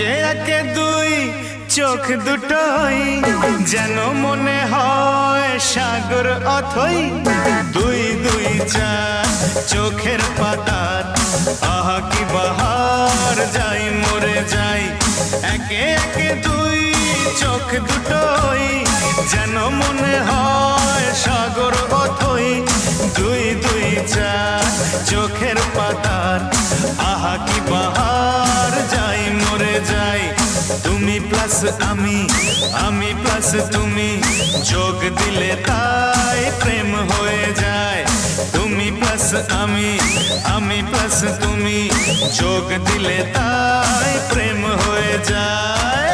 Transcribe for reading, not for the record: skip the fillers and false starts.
একে একে দুই চোখ দুটোই যেন মনে হয় সাগর অথই। দুই দুই চার চোখের পাতার আহা কি বাহার, যাই মরে যাই। একে একে দুই চোখ দুটোই যেন মনে হয় সাগর অথই। দুই দুই চার চোখের পাতার আহা কি বাহার, যাই মরে যাই। তুমি প্লাস আমি, আমি প্লাস তুমি, যোগ দিলে তাই প্রেম হয়ে যায়। তুমি প্লাস আমি, আমি প্লাস তুমি, যোগ দিলে তাই প্রেম হয়ে যায়।